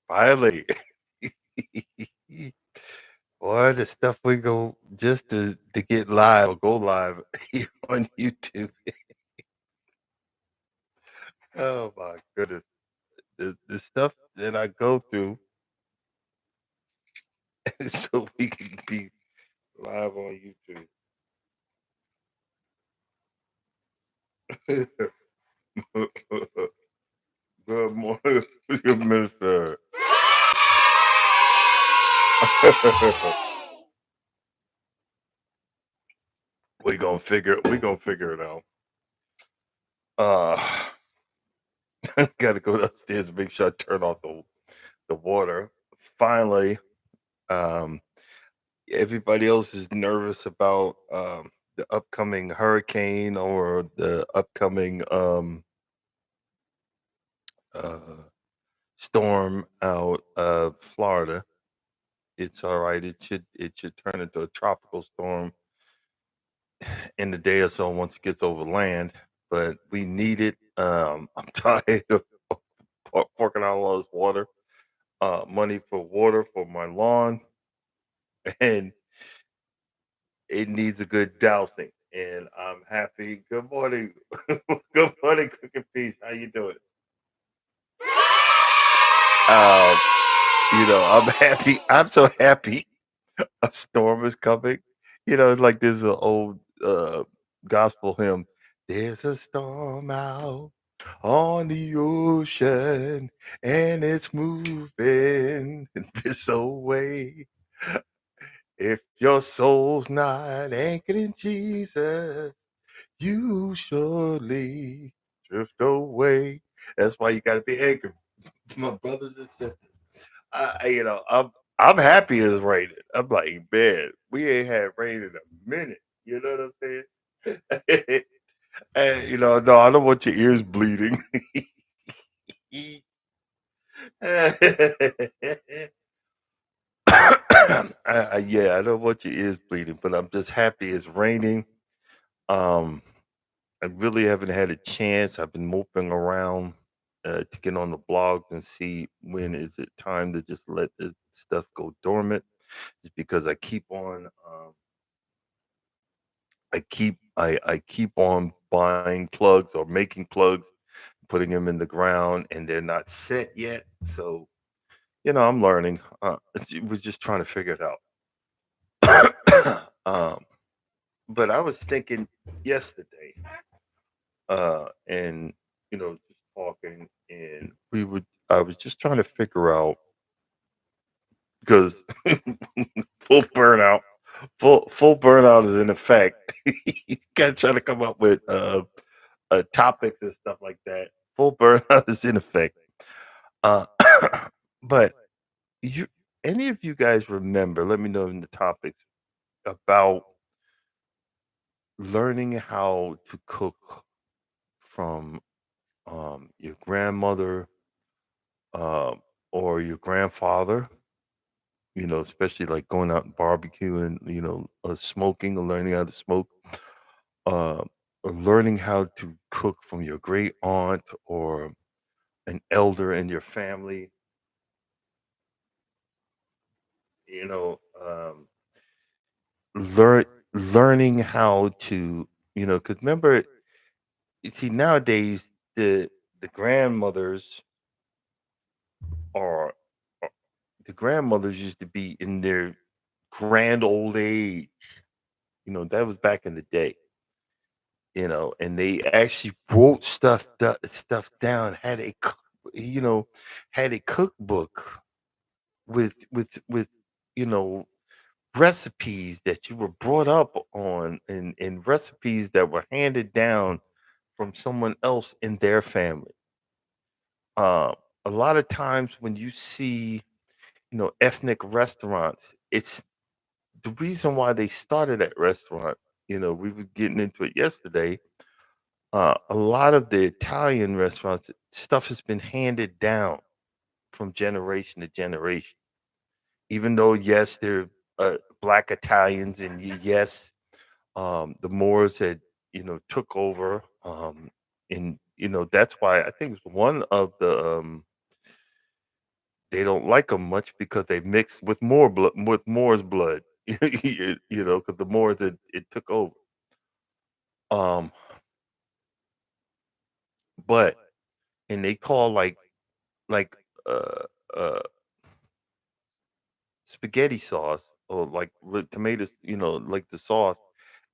Finally. Boy, the stuff we go just to get live or go live here on YouTube. Oh my goodness. The stuff that I go through so we can be live on YouTube. Good morning, good minister. We gonna figure it out. Uh gotta go upstairs and make sure I turn off the water. Finally, um everybody else is nervous about the upcoming hurricane or the upcoming uh storm out of Florida. It's all right. It should turn into a tropical storm in the day or so once it gets over land. But we need it. I'm tired of forking out all this water, money for water for my lawn, and it needs a good dousing. And I'm happy. Good morning. Good morning, Cooking Peace. How you doing? Um, I'm happy. I'm so happy a storm is coming. It's like there's an old gospel hymn. There's a storm out on the ocean and it's moving this old way. If your soul's not anchored in Jesus, you surely drift away. That's why you got to be anchored, my brothers and sisters. I'm happy it's raining. I'm like, man, we ain't had rain in a minute. You know what I'm saying? And no, I don't want your ears bleeding. Yeah, I don't want your ears bleeding, but I'm just happy it's raining. Um, I really haven't had a chance. I've been moping around to get on the blogs and see when is it time to just let this stuff go dormant. It's because I keep on buying plugs or making plugs, putting them in the ground, and they're not set yet. So I'm learning. We're just trying to figure it out. But I was thinking yesterday, and just talking, and I was just trying to figure out because full burnout, full burnout is in effect. You gotta try to come up with topics and stuff like that. Full burnout is in effect. Uh, but you, any of you guys remember? Let me know in the topics about learning how to cook from your grandmother um, or your grandfather. Especially like going out and barbecuing. Smoking or learning how to smoke. Uh, or learning how to cook from your great aunt or an elder in your family. You know, learn learning how to because remember, you see nowadays the grandmothers are are- the grandmothers used to be in their grand old age. That was back in the day. And they actually wrote stuff down, you know had a cookbook with you know recipes that you were brought up on, and recipes that were handed down from someone else in their family. Uh, a lot of times when you see, ethnic restaurants, it's the reason why they started that restaurant. We were getting into it yesterday. A lot of the Italian restaurants, stuff has been handed down from generation to generation. Even though, yes, they're black Italians, and yes, the Moors had took over, and that's why I think it was one of they don't like them much because they mix with more blood with Moor's blood. Because the Moors it took over. Um, but and they call like uh uh spaghetti sauce or like with tomatoes, like the sauce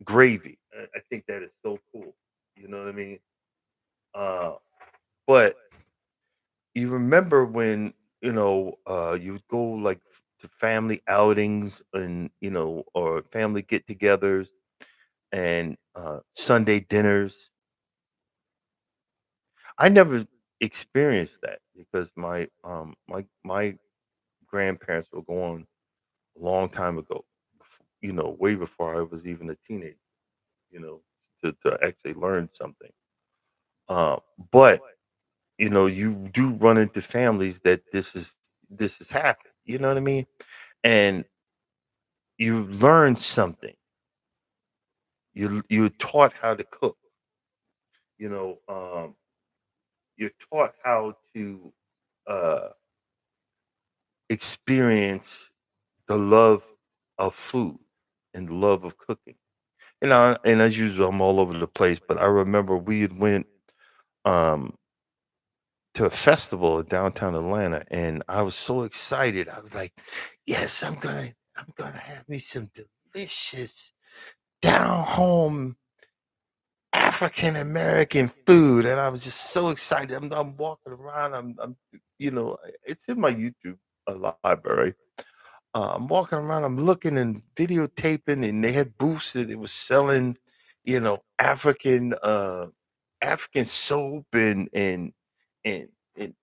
gravy. I think that is so cool. You know what I mean? Uh, but you remember when you would go like to family outings and or family get-togethers and Sunday dinners. I never experienced that because my grandparents were gone a long time ago. Way before I was even a teenager. You know, to actually learn something. Uh, but you do run into families that this has happened. You know what I mean? And you learn something. You're taught how to cook. You know, you're taught how to uh, experience the love of food and the love of cooking. And as usual, I'm all over the place, but I remember we had went um, to a festival in downtown Atlanta, and I was so excited. I was like, "Yes, I'm gonna have me some delicious down home African American food," and I was just so excited. I'm walking around. It's in my YouTube library. I'm walking around. I'm looking and videotaping, and they had booths that it was selling, African soap and and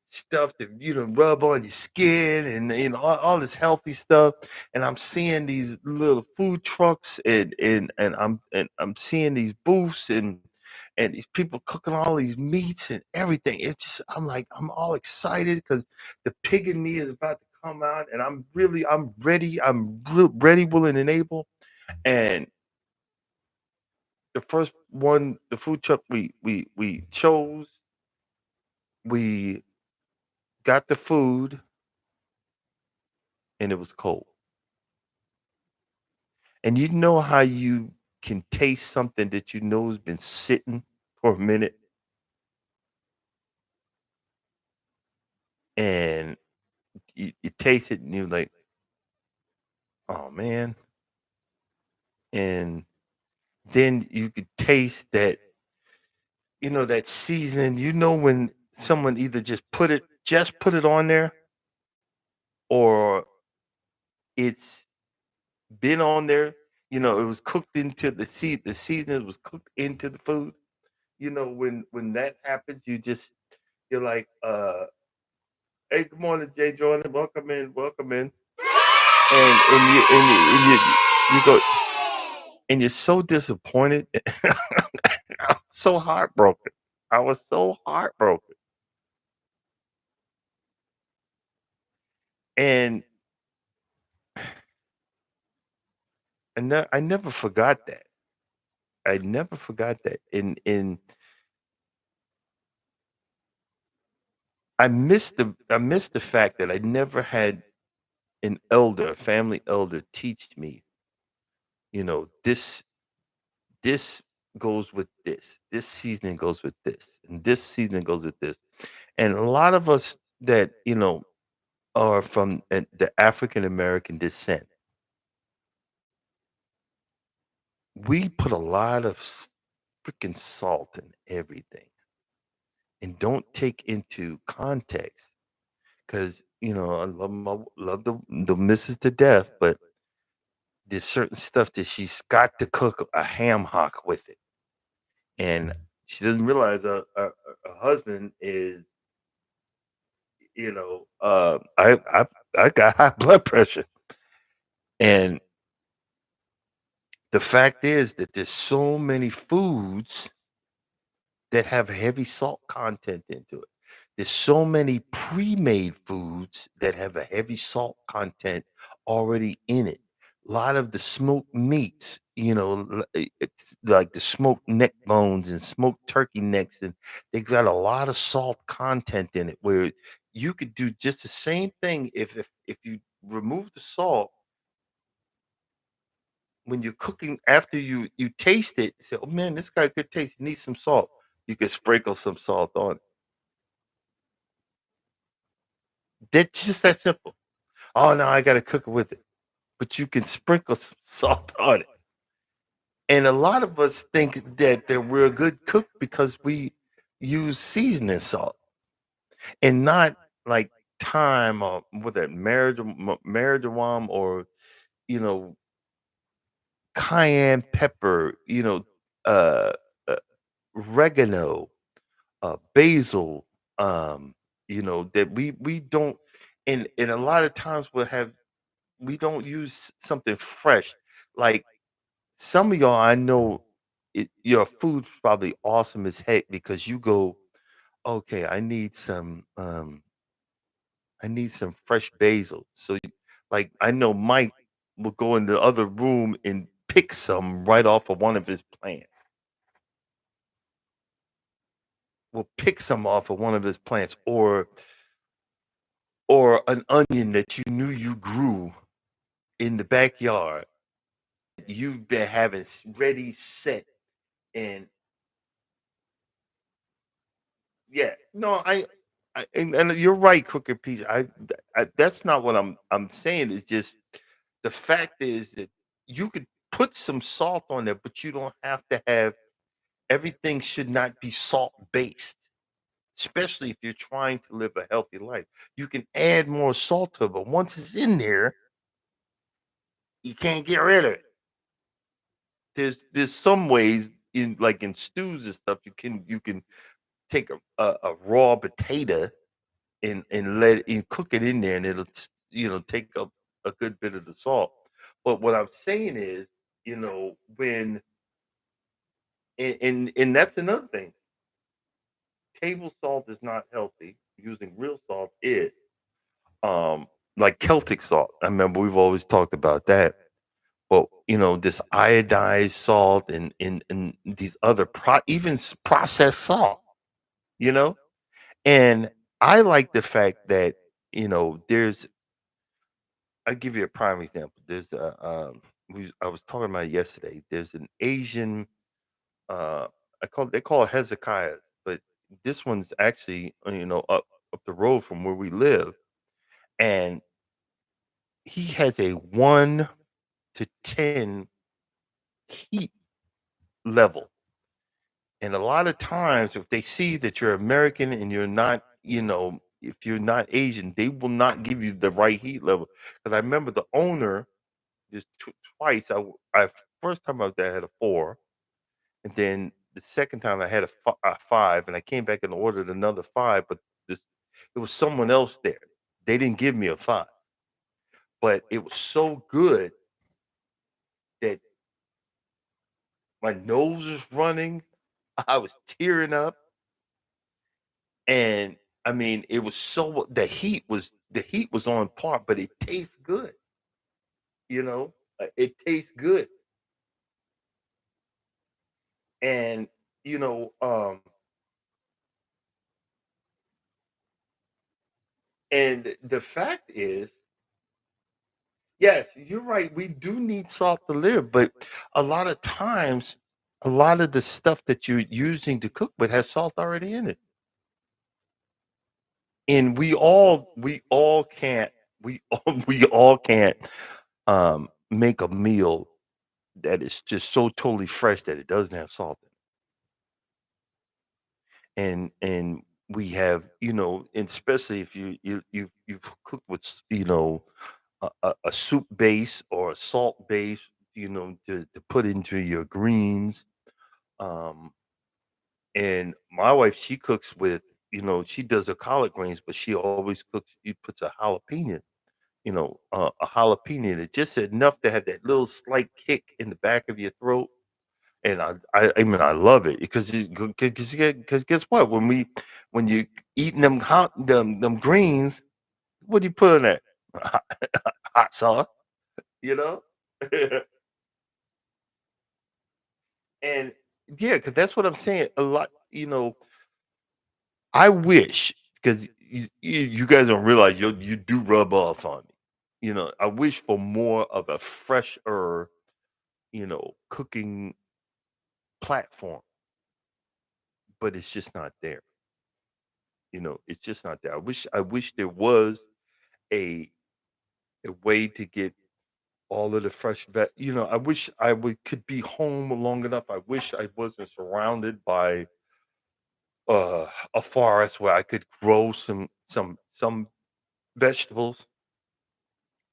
stuff that rub on your skin and all this healthy stuff. And I'm seeing these little food trucks and I'm seeing these booths and these people cooking all these meats and everything. It's just I'm all excited because the pig in me is about to come out, and I'm ready. Ready, willing, and able. And the first one, the food truck we chose, we got the food, and it was cold. And you know how you can taste something that you know has been sitting for a minute, and you taste it, and you're like, "Oh man!" And then you could taste that season. When someone either just put it on there, or it's been on there. It was cooked into the seasoning was cooked into the food. When that happens, you're like, "Hey, good morning, Jay Jordan. Welcome in." And you go, and you're so disappointed. I was so heartbroken. I was so heartbroken. And I never forgot that. I never forgot that. And I missed the fact that I never had an elder, a family elder, teach me, this goes with this. This seasoning goes with this. And this seasoning goes with this. And a lot of us that, are from the African American descent, we put a lot of freaking salt in everything and don't take into context. Because I love the missus to death, but there's certain stuff that she's got to cook a ham hock with it, and she doesn't realize a husband is, I got high blood pressure, and the fact is that there's so many foods that have heavy salt content into it. There's so many pre-made foods that have a heavy salt content already in it. A lot of the smoked meats, it's like the smoked neck bones and smoked turkey necks, and they've got a lot of salt content in it. Where you could do just the same thing if you remove the salt when you're cooking after you taste it, you say, "Oh man, this got good taste. It needs some salt." You can sprinkle some salt on it. That's just that simple. Oh no, I gotta cook it with it. But you can sprinkle some salt on it. And a lot of us think that we're a good cook because we use seasoning salt and not like thyme or with that marjoram or you know cayenne pepper, uh, uh oregano, basil, that we don't, and a lot of times we don't use something fresh. Like some of y'all, I know your food's probably awesome as heck because you go, okay, I need some fresh basil. So, like, I know Mike will go in the other room and pick some right off of one of his plants. Will pick some off of one of his plants, or an onion that you knew you grew in the backyard. You've been having ready set, and yeah, no, and you're right, Cooker Peace. That's not what I'm saying. It's just the fact is that you could put some salt on there, but you don't have to have everything should not be salt based. Especially if you're trying to live a healthy life, you can add more salt to it, but once it's in there, you can't get rid of it. There's some ways in like in stews and stuff you can take a raw potato and let and cook it in there and it'll take up a good bit of the salt. But what I'm saying is, when and that's another thing. Table salt is not healthy. Using real salt is like Celtic salt. I remember we've always talked about that. But this iodized salt and these other processed salt, you know? And I like the fact that, there's I'll give you a prime example. There's I was talking about it yesterday. There's an Asian uh they call it Hezekiah, but this one's actually up the road from where we live. And he has a 1 to 10 heat level. And a lot of times, if they see that you're American and you're not, if you're not Asian, they will not give you the right heat level. Because I remember the owner just twice. First time I was there, I had a 4, and then the second time I had a 5, and I came back and ordered another 5, but this it was someone else there. They didn't give me a 5, but it was so good that my nose was running. I was tearing up. And I mean, it was so the heat was on par, but it tastes good, it tastes good. And you know, um, and the fact is, yes, you're right. We do need salt to live, but a lot of times, a lot of the stuff that you're using to cook with has salt already in it. And we all can't we all can't make a meal that is just so totally fresh that it doesn't have salt in it. And we have, and especially if you've cooked with a soup base or a salt base, to put into your greens. Um and my wife, she cooks with, she does her collard greens, but she puts a jalapeno in it, just enough to have that little slight kick in the back of your throat. And I mean, I love it because guess what? When you eating them greens, what do you put on that? Hot sauce, you know? And yeah, because that's what I'm saying. A lot, I wish because you guys don't realize you do rub off on me. I wish for more of a fresher, cooking platform, but it's just not there. It's just not there. I wish there was a a way to get all of the fresh I wish I would could be home long enough. I wish I wasn't surrounded by a forest where I could grow some vegetables.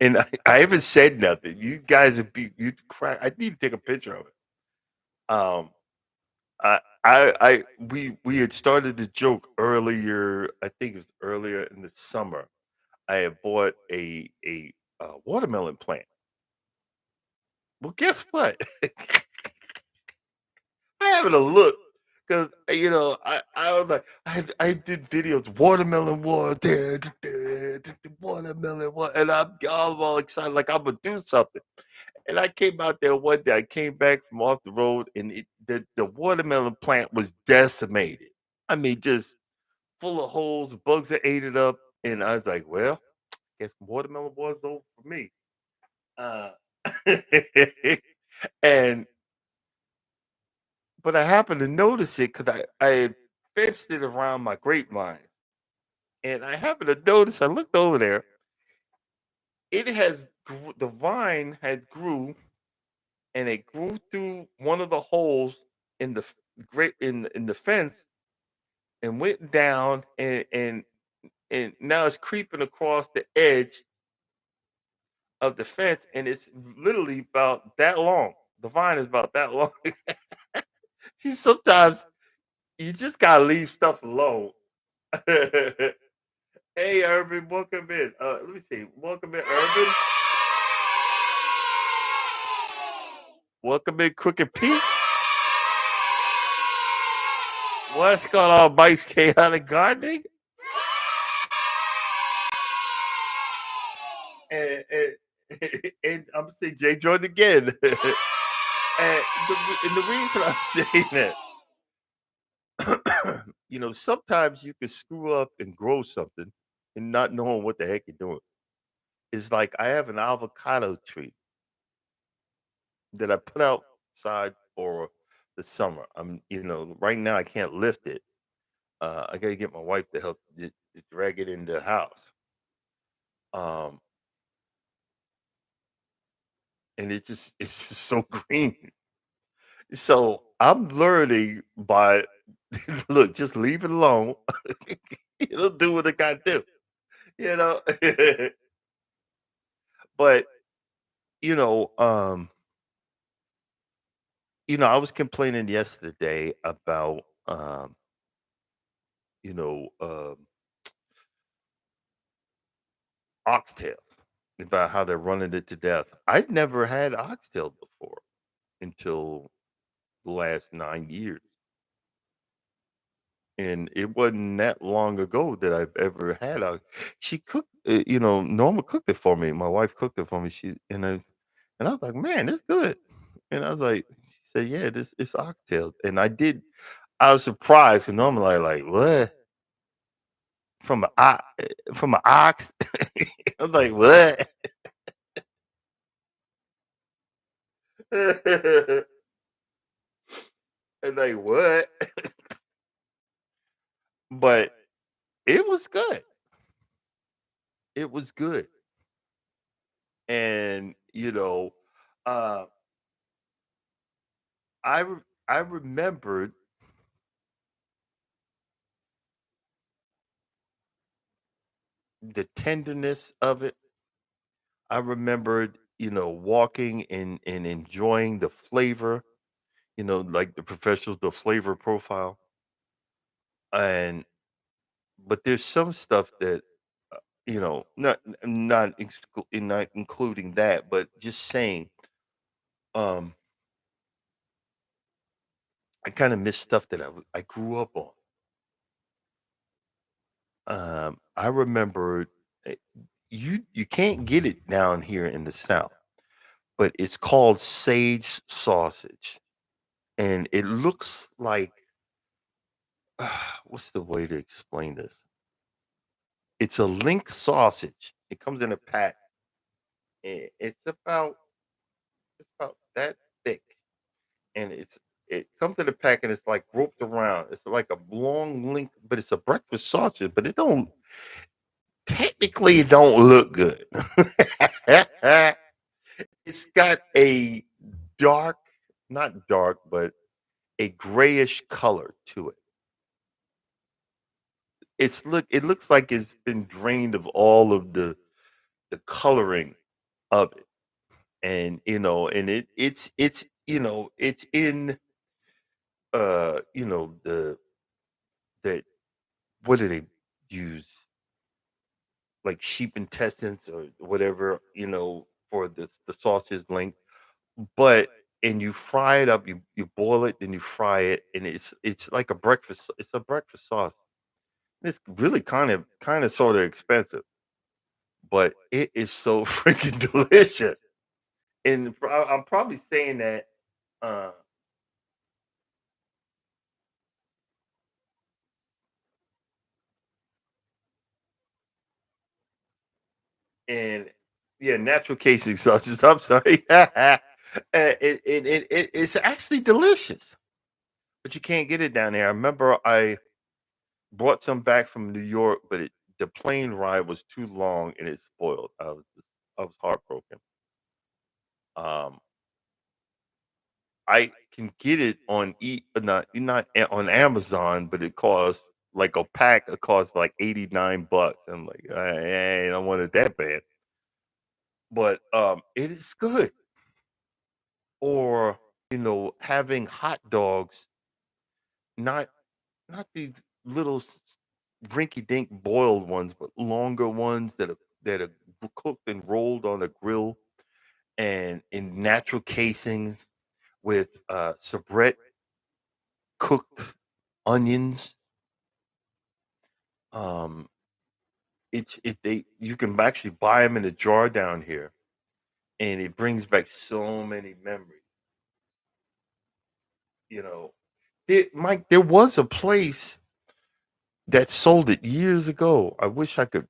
And I haven't said nothing. You guys would be you crack. I need to take a picture of it. Um, we had started the joke earlier. I think it was earlier in the summer. I had bought a watermelon plant. Well, guess what? I having a look because I was like I did videos watermelon water, watermelon water, and I'm all excited like I'm gonna do something. And I came out there one day. I came back from off the road, and the watermelon plant was decimated. I mean, just full of holes. Bugs that ate it up, and I was like, "Well, guess watermelon was over for me." Uh, and but I happened to notice it because I had fenced it around my grapevine, and I happened to notice. I looked over there. The vine had grew, and it grew through one of the holes in the great in the fence and went down and now it's creeping across the edge of the fence, and it's literally about that long. The vine is about that long. See, sometimes you just gotta leave stuff alone. Hey, Urban, welcome in. Let me see. Welcome in, Urban. Welcome in, Crooked Peace. What's going on, Mike's Chaotic Gardening? And, and I'm gonna say Jay Jordan again. And and the reason I'm saying that, sometimes you can screw up and grow something and not knowing what the heck you're doing. It's like I have an avocado tree that I put outside for the summer. Right now I can't lift it. I got to get my wife to help to drag it into the house. Um, and it's just so green. So I'm learning by look, just leave it alone. It'll do what it got to do, you know. But you know, um, I was complaining yesterday about you know, um, oxtails, about how they're running it to death. I'd never had oxtail before until the last 9 years. And it wasn't that long ago that I've ever had a she cooked Norma cooked it for me. My wife cooked it for me. And I was like, "Man, it's good." And I was like she said, "Yeah, this it's oxtail." And I was surprised because normally like, "What? From an ox?" I was like, "What?" And like, "What?" But it was good. It was good. And, uh I remembered the tenderness of it. I remembered, walking and enjoying the flavor, like the professionals, the flavor profile. And but there's some stuff that not including that, but just saying, um, I kind of miss stuff that I grew up on. I remember eh, you can't get it down here in the South, but it's called sage sausage, and it looks like what's the way to explain this? It's a link sausage. It comes in a pack. It's about that thick, and it comes in a pack, and it's like roped around. It's like a long link, but it's a breakfast sausage. But it don't technically it don't look good. It's got a dark, not dark, but a grayish color to it. It looks like it's been drained of all of the coloring of it. And and it's in the that what do they use? Like sheep intestines or whatever, for the sausage link. But and you fry it up, you boil it, then you fry it, and it's like it's a breakfast sauce. It's really kind of sort of expensive, but it is so freaking delicious. And I'm probably saying that, uh, and yeah, natural casing sauces. I'm sorry, it's actually delicious, but you can't get it down there. I remember I brought some back from New York, but the plane ride was too long and it spoiled. I was heartbroken. Um, I can get it on not on Amazon, but it costs like a pack. It costs like $89. I'm like, I don't want it that bad, but it is good. Or having hot dogs, not these little rinky dink boiled ones, but longer ones that are cooked and rolled on a grill and in natural casings with soubrette cooked onions. Um, it's it they You can actually buy them in a jar down here, and it brings back so many memories. You know, Mike, there was a place that sold it years ago. I wish I could.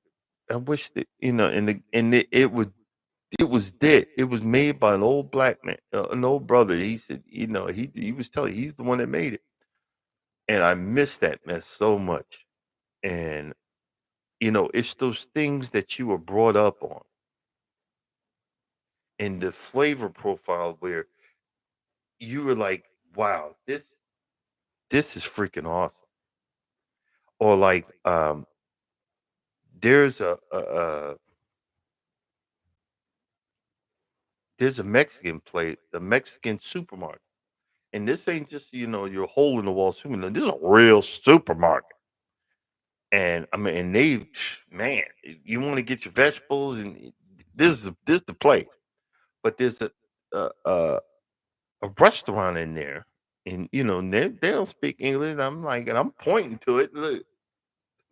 I wish that it was dead. It was made by an old black man, an old brother. He said, he was telling he's the one that made it, and I miss that mess so much. And it's those things that you were brought up on, and the flavor profile where you were like, "Wow, this is freaking awesome." Or like, there's a Mexican place, a Mexican supermarket, and this ain't just your hole in the wall supermarket. This is a real supermarket. And I mean, and they, man, you want to get your vegetables, and this is the place. But there's a a, a restaurant in there, and they don't speak English. I'm like, and I'm pointing to it. Look,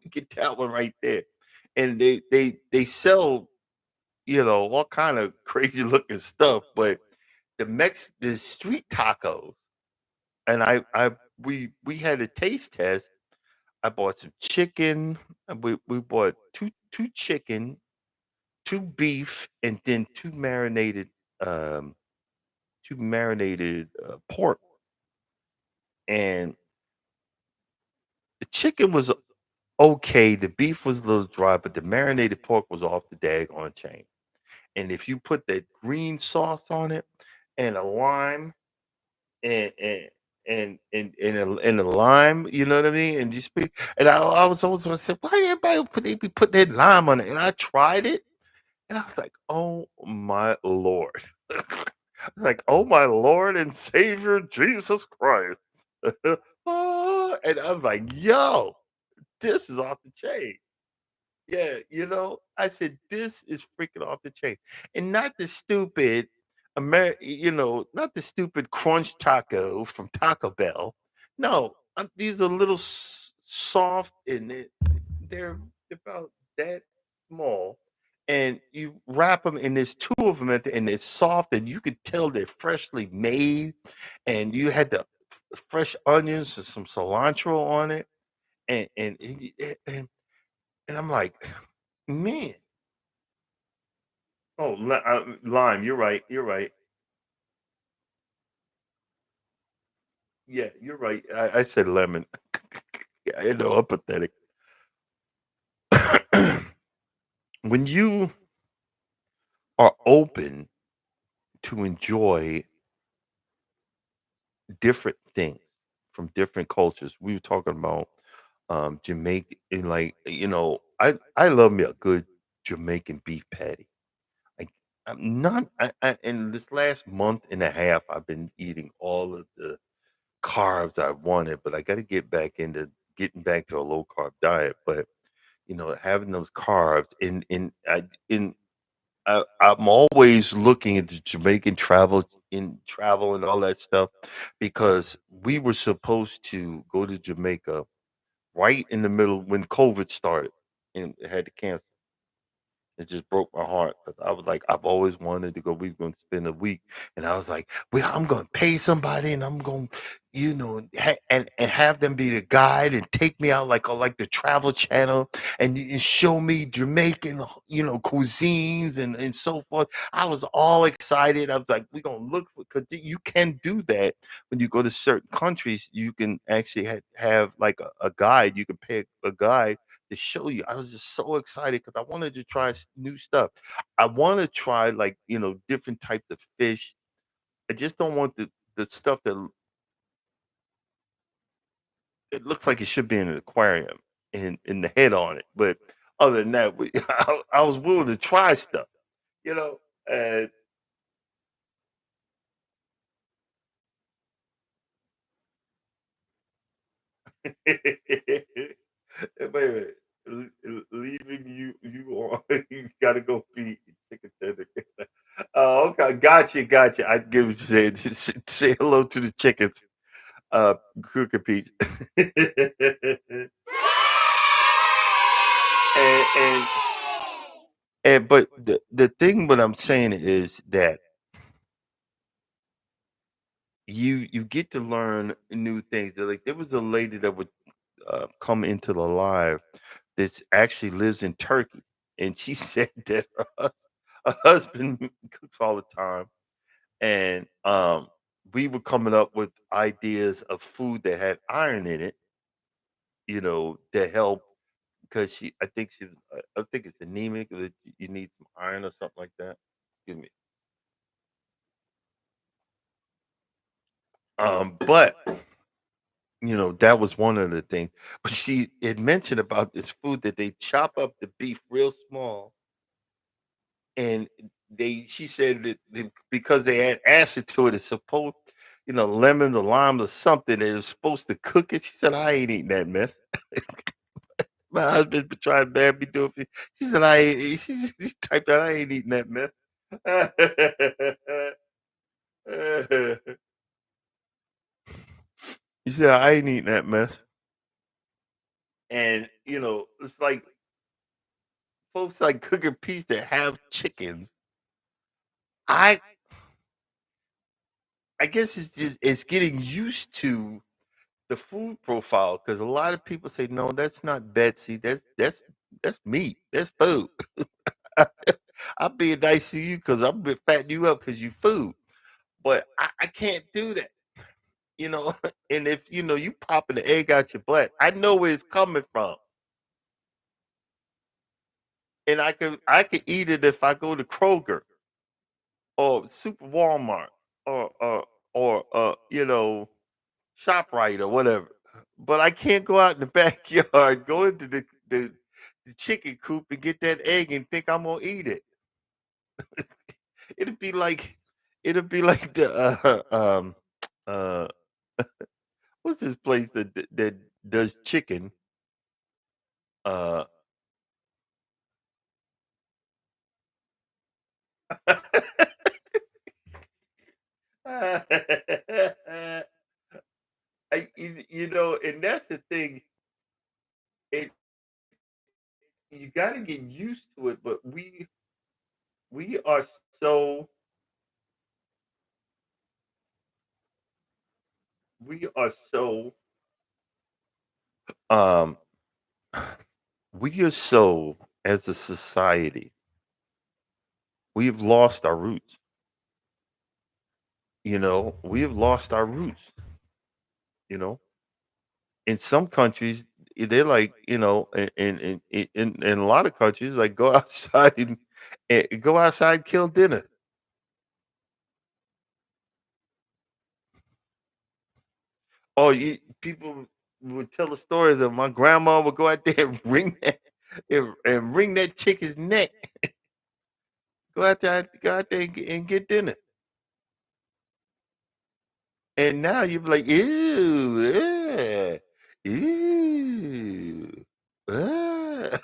you get that one right there, and they sell all kind of crazy looking stuff. But the street tacos, and we had a taste test. I bought some chicken. We bought two chicken, two beef, and then um two marinated pork. And the chicken was okay. The beef was a little dry, but the marinated pork was off the daggone chain. And if you put that green sauce on it and a lime and and a lime, you know what I mean? And you speak, and I was always gonna say, why everybody they be putting that lime on it? And I tried it, and I was like, oh my lord, like, oh my Lord and Savior Jesus Christ. And I was like, yo, this is off the chain. Yeah, I said this is freaking off the chain, and not the stupid, not the stupid crunch taco from Taco Bell. No, these are little soft, and they're about that small, and you wrap them, and there's two of them and they're soft, and you could tell they're freshly made, and you had the fresh onions and some cilantro on it, and And I'm like, man, oh, lime. You're right. You're right. Yeah, you're right. I said lemon. Yeah, I know, I'm pathetic. When you are open to enjoy different things from different cultures, we were talking about Jamaica, and like I love me a good Jamaican beef patty. Like I'm not. In this last month and a half, I've been eating all of the carbs I wanted, but I got to get back into getting back to a low carb diet. But having those carbs I'm always looking into Jamaican travel and all that stuff because we were supposed to go to Jamaica right in the middle when COVID started and it had to cancel. It just broke my heart 'cause I was like, I've always wanted to go. We were going to spend a week, and I was like, "Well, I'm going to pay somebody, and I'm going, and have them be the guide and take me out like on like the Travel Channel and show me Jamaican, cuisines and so forth." I was all excited. I was like, "We're gonna look because you can do that when you go to certain countries. You can actually have like a guide. You can pay a guide to show you." I was just so excited because I wanted to try new stuff. I want to try like different types of fish. I just don't want the stuff that it looks like it should be in an aquarium and the head on it. But other than that, I was willing to try stuff, you know. And wait a minute, leaving you on. You got to go feed chicken tender. Oh, okay, gotcha. I get what you said. Just say hello to the chickens. Cooker Peach. and but the thing what I'm saying is that you get to learn new things. Like there was a lady that would come into the live that actually lives in Turkey, and she said that her husband cooks all the time, and we were coming up with ideas of food that had iron in it, to help because I think it's anemic that you need some iron or something like that. Excuse me. But that was one of the things. But she had mentioned about this food that they chop up the beef real small, and she said that because they add acid to it, it's supposed, lemon or lime or something, that it's supposed to cook it. She said, I ain't eating that mess. My husband been trying to bad me do it. She said, I ain't, she typed out, I ain't eating that mess. She said, I ain't eating that mess. And, it's like folks like cooking peas that have chickens. I I guess it's getting used to the food profile because a lot of people say, no, that's not Betsy. That's meat. That's food. I'm being nice to you because I'm fattening you up because you food. But I can't do that. you know. And if you popping the egg out your butt, I know where it's coming from, and I could eat it if I go to Kroger or Super Walmart or Shoprite or whatever. But I can't go out in the backyard, go into the chicken coop and get that egg and think I'm gonna eat it. It'd be like it'd be like the uh what's this place that does chicken? Uh and that's the thing. It You got to get used to it, but we are so we are so um We are so, as a society, we've lost our roots. We have lost our roots. You know, in some countries, they're like, in a lot of countries, like go outside and go outside, kill dinner. Oh, people would tell the stories of my grandma would go out there and wring and wring that chicken's neck. Go out there and get dinner. And now you're like, ew, yeah, ew, ah."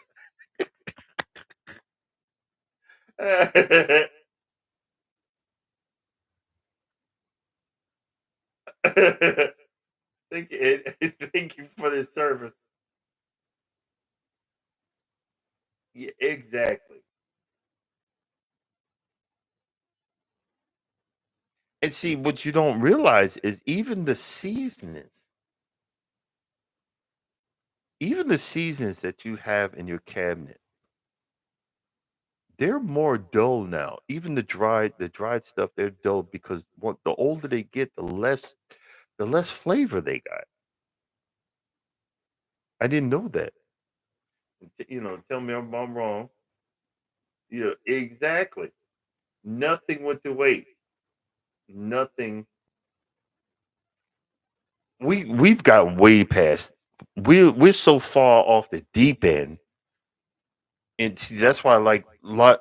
Thank you, thank you for the service. Yeah, exactly. And see, what you don't realize is even the seasons that you have in your cabinet, they're more dull now. Even the dried stuff, they're dull because the older they get, the less flavor they got. I didn't know that. Tell me I'm wrong. Yeah, exactly. Nothing went to waste. Nothing. We've gotten way past. We're so far off the deep end, and see, that's why, like, lot.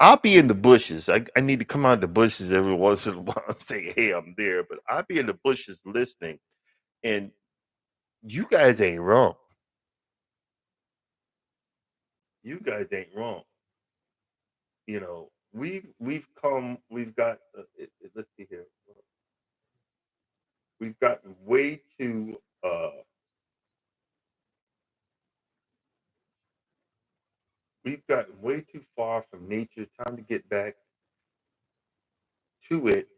I'll be in the bushes. I need to come out of the bushes every once in a while and say, "Hey, I'm there." But I'll be in the bushes listening, and you guys ain't wrong. You guys ain't wrong. We've come. We've got. Let's see here. We've gotten way too. We've gotten way too far from nature. Time to get back to it.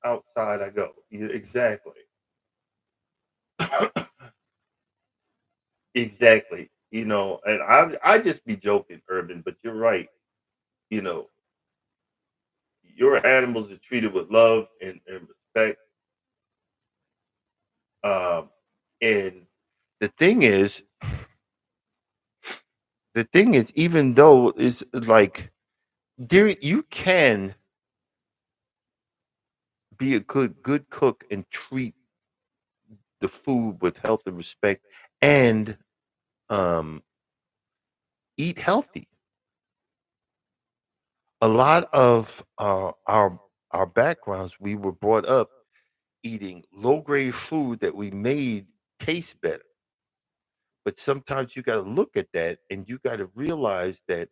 Outside I go. Yeah, exactly. Exactly. And I just be joking, Urban, but you're right. You know, your animals are treated with love and respect. Um, and the thing is, even though it's like there, you can be a good cook and treat the food with health and respect, and um, eat healthy. A lot of our backgrounds, we were brought up eating low grade food that we made taste better. But sometimes you got to look at that and you got to realize that,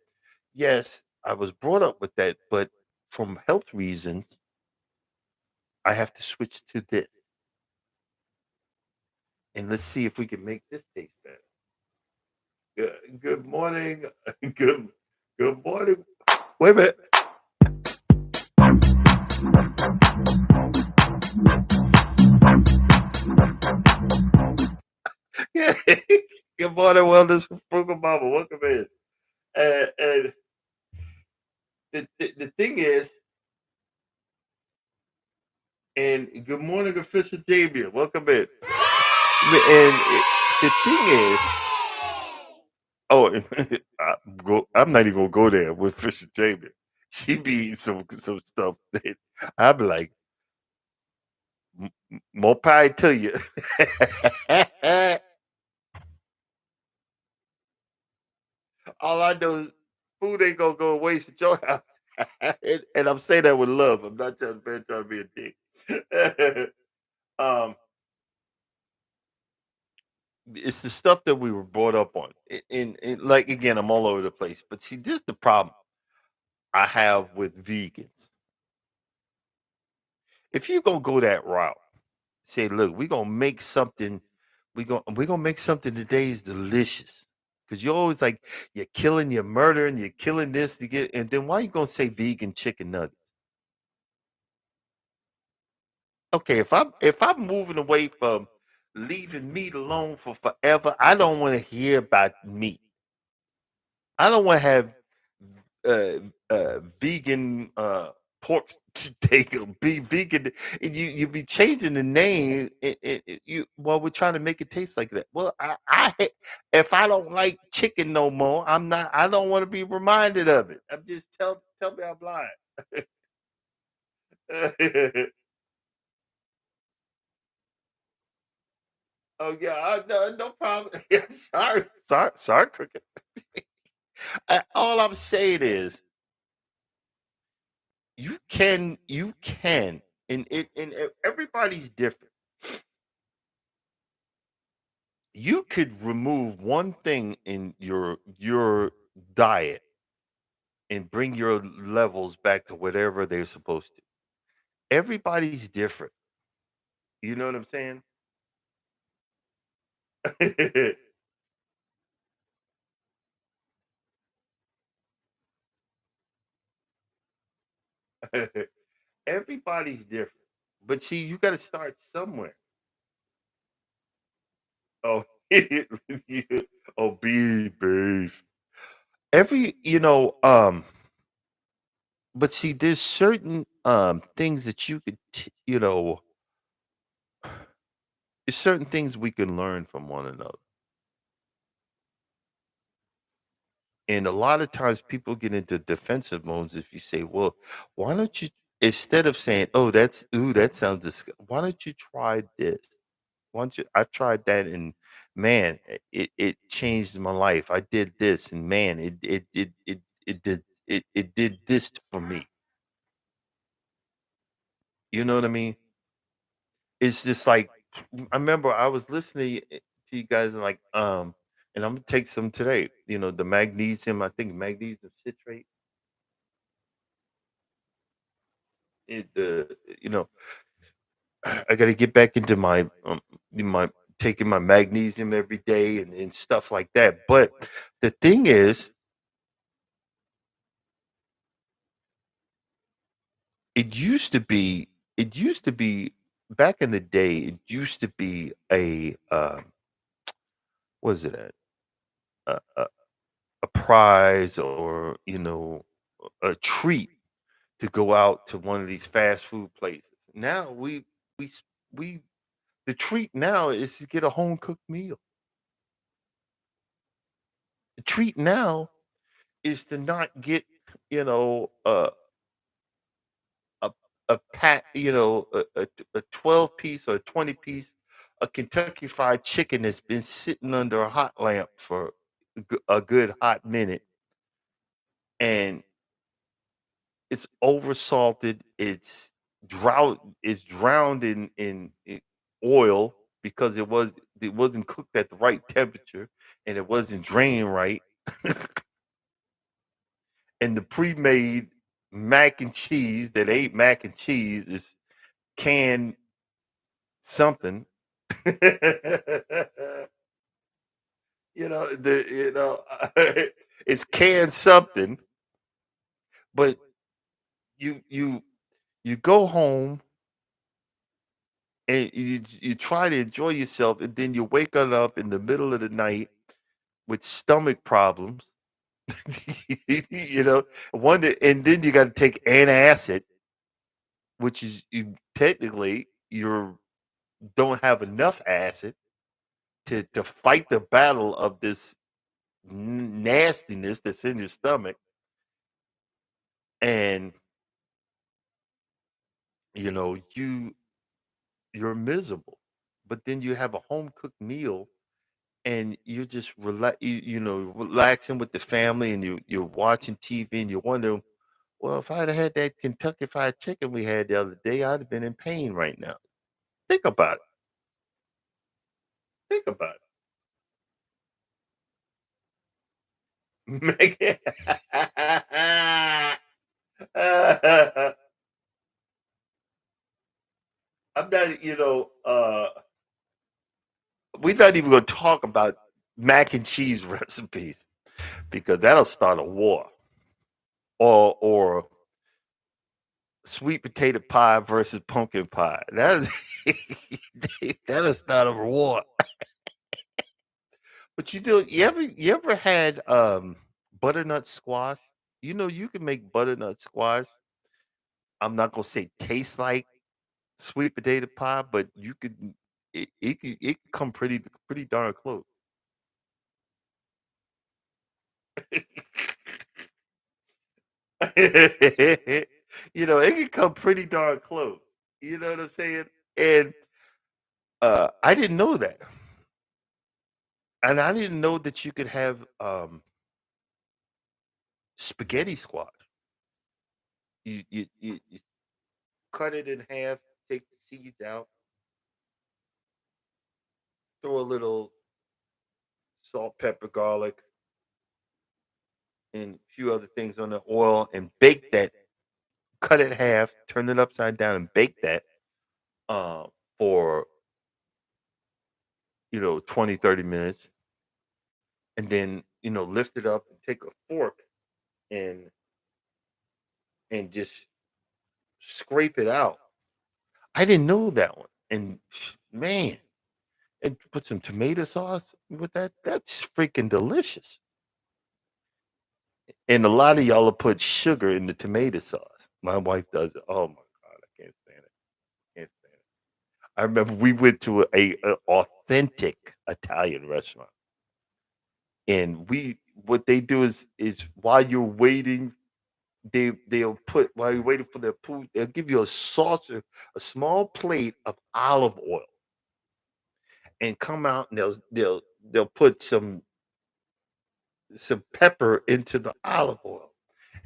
yes, I was brought up with that, but from health reasons, I have to switch to this. And let's see if we can make this taste better. Good morning. Good, good morning. Wait a minute. Good morning, Wellness from Frugal Mama. Welcome in. And the thing is, and good morning, official Damien. Welcome in. The thing is, oh, I'm not even gonna go there with Fisher Damien. She be eating some stuff that I be like, More pie to you." All I know is food ain't gonna go waste at your house, and I'm saying that with love. I'm not trying to be a dick. um, it's the stuff that we were brought up on. Like again, I'm all over the place. But see, this is the problem I have with vegans. If you gonna go that route, say, look, we're gonna make something, we're gonna make something today is delicious. Cause you're always like, you're killing, you're murdering, you're killing this to get, and then why you gonna say vegan chicken nuggets? Okay, if I'm moving away from leaving meat alone for forever, I don't want to hear about meat. I don't want to have uh, vegan pork steak or be vegan. And you be changing the name. You well, we're trying to make it taste like that. Well, if I don't like chicken no more, I'm not. I don't want to be reminded of it. I'm just tell me I'm lying. Oh yeah, no problem. Sorry, cricket. All I'm saying is you can, and everybody's different. You could remove one thing in your diet and bring your levels back to whatever they're supposed to. Everybody's different. You know what I'm saying? Everybody's different. But see, you got to start somewhere. Oh, oh, beef. But see, there's certain things that you could, there's certain things we can learn from one another. And a lot of times people get into defensive modes if you say, well, why don't you, instead of saying, oh, that sounds why don't you try this? Why don't you, I've tried that and man, it changed my life. I did this and man, it did this for me. You know what I mean? It's just like I remember I was listening to you guys and and I'm gonna take some today. The magnesium, I think magnesium citrate. It you know, I gotta get back into my taking my magnesium every day and stuff like that. But the thing is, it used to be back in the day, it used to be a what is it a prize or a treat to go out to one of these fast food places. Now we s- we the treat now is to get a home cooked meal. The treat now is to not get you know a a pack a 12 piece or a 20 piece a Kentucky Fried Chicken that's been sitting under a hot lamp for a good hot minute and it's oversalted. It's drowned in oil because it wasn't cooked at the right temperature and it wasn't drained right. And the pre-made mac and cheese that ain't mac and cheese is canned something. It's canned something, but you you you go home and you try to enjoy yourself, and then you wake up in the middle of the night with stomach problems. you know, and then you got to take antacid, which is technically you don't have enough acid to fight the battle of this nastiness that's in your stomach, and you're miserable. But then you have a home cooked meal and you're just relaxing with the family and you're watching TV and you wonder, well, if I'd have had that Kentucky Fried Chicken we had the other day, I'd have been in pain right now. Think about it. Think about it. Make I'm not, we're not even going to talk about mac and cheese recipes because that'll start a war. Or sweet potato pie versus pumpkin pie. That is that is not a war. But you ever had butternut squash. You know, you can make butternut squash. I'm not gonna say taste like sweet potato pie, but you could it could come pretty darn close. You know, it can come pretty darn close. You know what I'm saying? And I didn't know that. And I didn't know that you could have spaghetti squash. You cut it in half, take the seeds out, throw a little salt, pepper, garlic, and a few other things on the oil, and bake that. Cut it in half, turn it upside down, and bake that uh, for 20, 30 minutes, and then lift it up and take a fork and just scrape it out. I didn't know that one, and man, and put some tomato sauce with that. That's freaking delicious. And a lot of y'all will put sugar in the tomato sauce. My wife does it. Oh my god, I can't stand it. Can't stand it. I remember we went to a authentic Italian restaurant, and we what they do is while you're waiting, they'll put while you're waiting for their food, they'll give you a saucer, a small plate of olive oil, and come out and they'll put some pepper into the olive oil,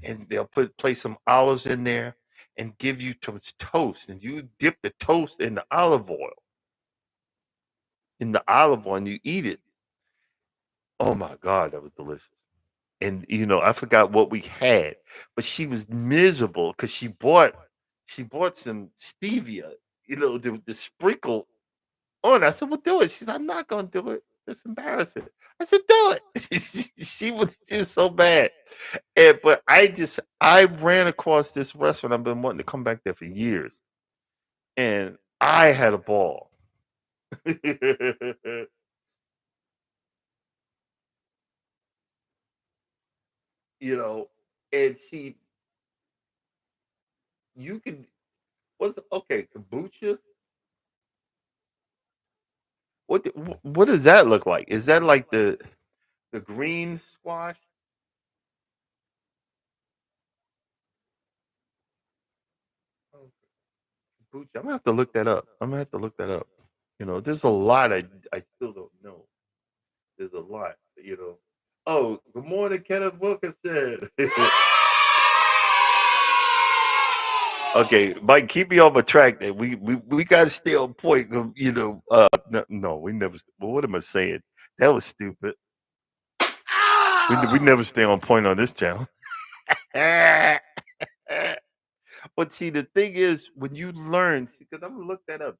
and they'll place some olives in there and give you toast, and you dip the toast in the olive oil, and you eat it. Oh my god, that was delicious. And I forgot what we had, but she was miserable because she bought some stevia, the sprinkle on. I said, "Well, do it." She said, "I'm not gonna do it. It's embarrassing." I said, "Do it." She was so bad. But I ran across this restaurant. I've been wanting to come back there for years, and I had a ball. you know, and you can what's okay kombucha. What does that look like? Is that like the green squash? Oh, kombucha. I'm gonna have to look that up. I'm gonna have to look that up. There's a lot I still don't know. There's a lot. Oh, good morning, Kenneth Wilkinson. Okay, Mike, keep me on my track. There, we got to stay on point. No, no, we never. Well, what am I saying? That was stupid. We never stay on point on this channel. But see, the thing is, when you learn, because I'm gonna look that up,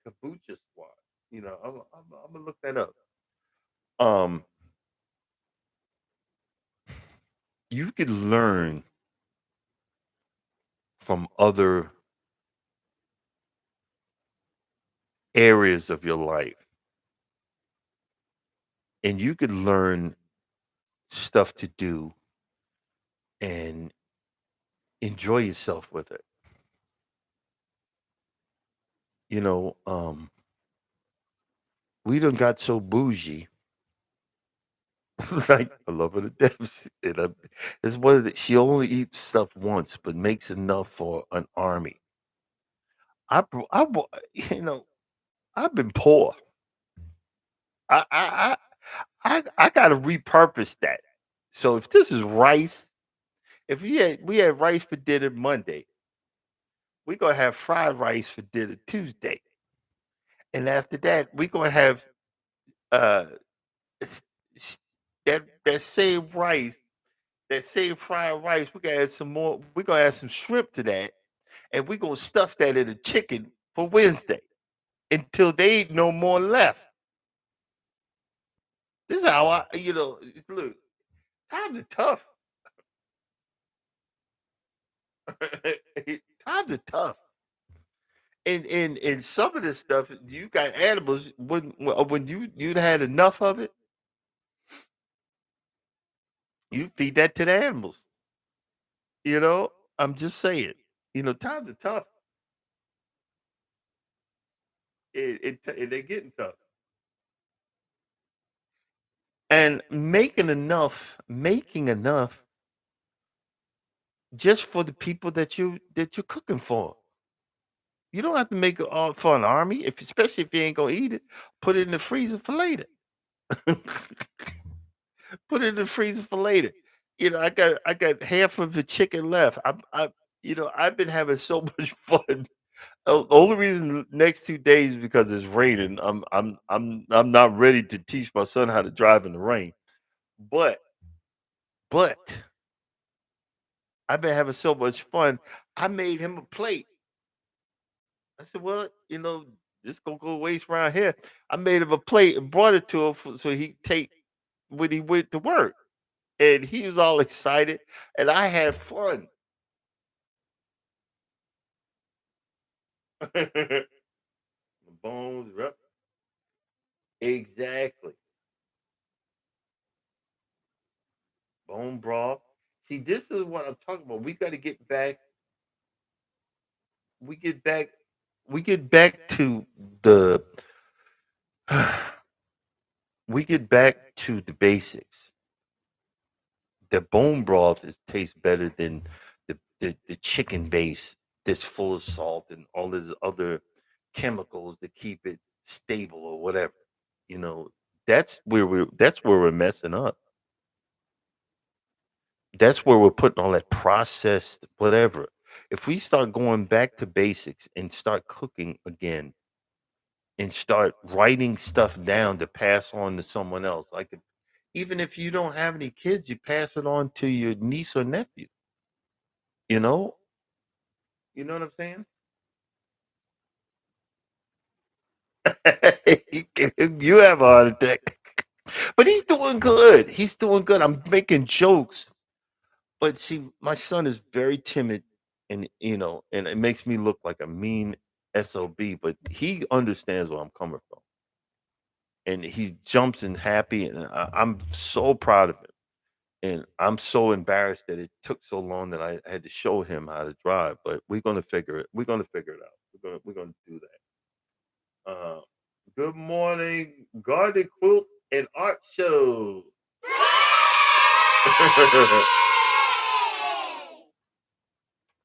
kombucha squad. I'm gonna look that up. Um, you could learn from other areas of your life, and you could learn stuff to do and enjoy yourself with it. You know, we done got so bougie. Like I love her to death. It's one of she only eats stuff once, but makes enough for an army. You know, I've been poor. I got to repurpose that. So if this is rice, if we had rice for dinner Monday, we're gonna have fried rice for dinner Tuesday, and after that, we're gonna have uh s- that same rice, that same fried rice. We gonna add some more. We're gonna add some shrimp to that, and we're gonna stuff that in a chicken for Wednesday until they ain't no more left. This is how look. Times are tough. Times are tough. And some of this stuff, you got animals when you'd had enough of it, You feed that to the animals. You know, I'm just saying. Times are tough. They're getting tough, and making enough just for the people that you're cooking for. You don't have to make it all for an army, especially if you ain't gonna eat it. Put it in the freezer for later. Put it in the freezer for later. I got half of the chicken left. I've been having so much fun. The only reason the next 2 days is because it's raining. I'm not ready to teach my son how to drive in the rain. But but I've been having so much fun. I made him a plate. I said, "Well, this gonna go waste around here." I made him a plate and brought it to him so he take when he went to work, and he was all excited, and I had fun. The bones, yep, exactly. Bone broth. See, this is what I'm talking about. We got to get back. We get back. We get back to the. We get back to the basics. The bone broth tastes better than the chicken base that's full of salt and all these other chemicals to keep it stable or whatever. You know, that's where we're messing up. That's where we're putting all that processed whatever. If we start going back to basics and start cooking again and start writing stuff down to pass on to someone else, even if you don't have any kids, you pass it on to your niece or nephew. You know, you know what I'm saying? You have a heart attack, but he's doing good. He's doing good. I'm making jokes, but see, my son is very timid, and it makes me look like a mean sob. But he understands where I'm coming from, and he jumps and happy, and I'm so proud of him. And I'm so embarrassed that it took so long that I had to show him how to drive. But we're gonna figure it. We're gonna figure it out. We're gonna do that. Good morning, Garden Quilt and Art Show.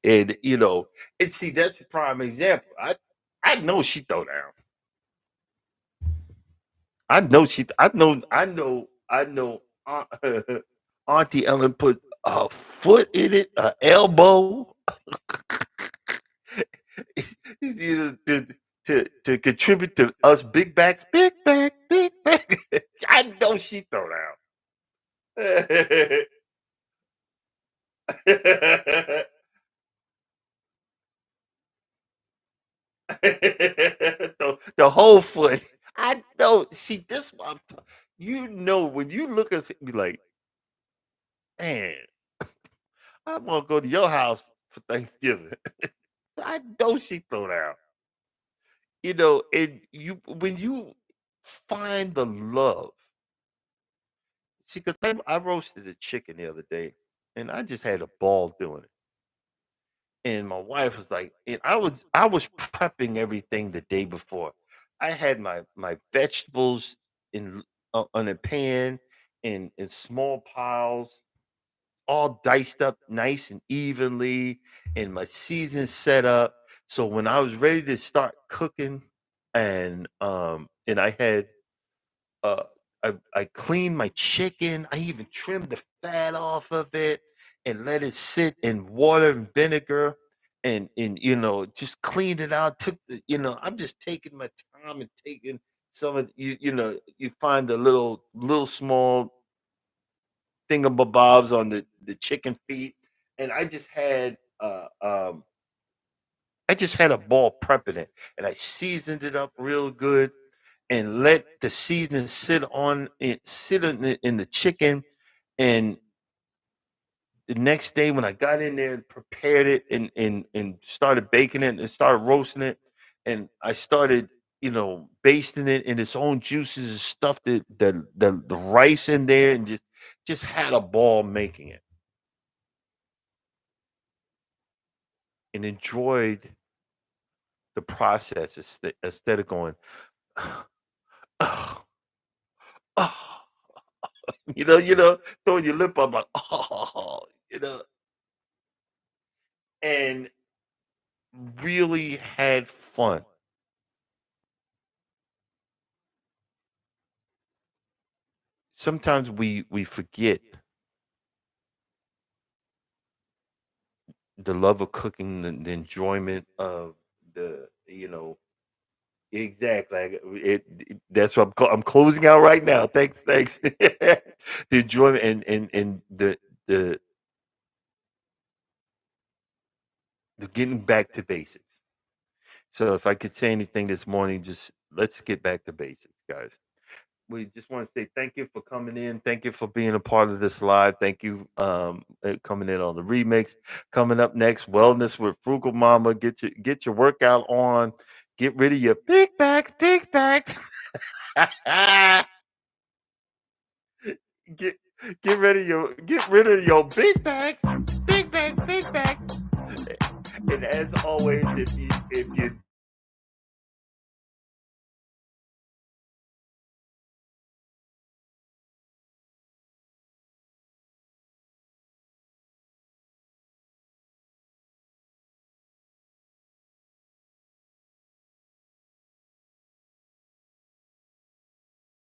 And and see that's a prime example. I know she throw down. I know Auntie Ellen put a foot in it, a elbow, to contribute to us big back. I know she throw down. the whole foot. I know. See, this what when you look at it, be like, man, I'm gonna go to your house for Thanksgiving. I know she throw down. And you when you find the love. See, because I roasted a chicken the other day, and I just had a ball doing it. And my wife was like, and I was prepping everything the day before. I had my vegetables on a pan in small piles, all diced up nice and evenly, and my seasoning set up. So when I was ready to start cooking, and I had uh, I cleaned my chicken. I even trimmed the fat off of it and let it sit in water and vinegar, and just cleaned it out. I'm just taking my time and taking some of you find the little small thingamabobs on the chicken feet, and I just had a ball prepping it, and I seasoned it up real good and let the seasoning sit in the chicken. And the next day when I got in there and prepared it and started baking it and started roasting it, and I started basting it in its own juices and stuffed the rice in there and just just had a ball making it and enjoyed the process instead of going, oh, oh, throwing your lip up like, oh, and really had fun. Sometimes we forget the love of cooking, the enjoyment of the. Exactly. That's what I'm closing out right now. Thanks. The enjoyment and the the getting back to basics. So if I could say anything this morning, just let's get back to basics, guys. We just want to say thank you for coming in. Thank you for being a part of this live. Thank you coming in on the remix. Coming up next, wellness with Frugal Mama. Get your workout on. Get rid of your big backs. get get rid of your big bag. And as always, if you